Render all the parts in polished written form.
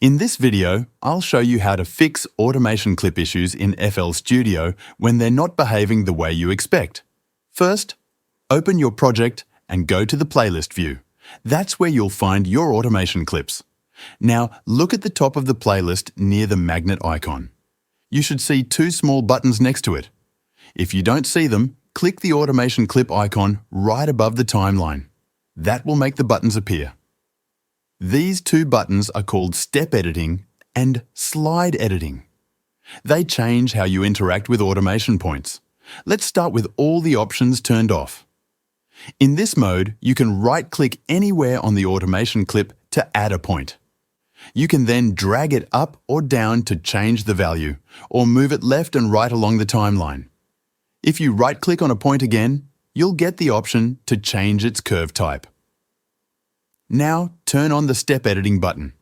In this video, I'll show you how to fix automation clip issues in FL Studio when they're not behaving the way you expect. First, open your project and go to the playlist view. That's where you'll find your automation clips. Now, look at the top of the playlist near the magnet icon. You should see two small buttons next to it. If you don't see them, click the automation clip icon right above the timeline. That will make the buttons appear. These two buttons are called Step Editing and Slide Editing. They change how you interact with automation points. Let's start with all the options turned off. In this mode, you can right-click anywhere on the automation clip to add a point. You can then drag it up or down to change the value, or move it left and right along the timeline. If you right-click on a point again, you'll get the option to change its curve type. Now turn on the Step Editing button.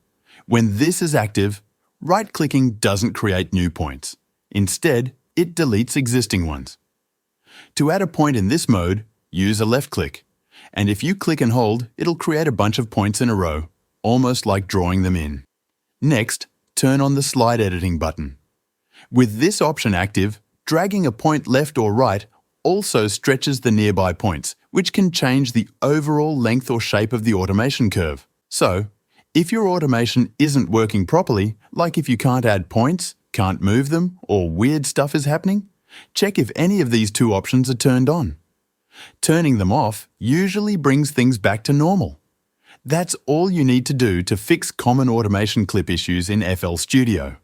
When this is active, right-clicking doesn't create new points. Instead, it deletes existing ones. To add a point in this mode, use a left click. And if you click and hold, it'll create a bunch of points in a row, almost like drawing them in. Next, turn on the Slide Editing button. With this option active, dragging a point left or right also stretches the nearby points, which can change the overall length or shape of the automation curve. So, if your automation isn't working properly, like if you can't add points, can't move them, or weird stuff is happening, check if any of these two options are turned on. Turning them off usually brings things back to normal. That's all you need to do to fix common automation clip issues in FL Studio.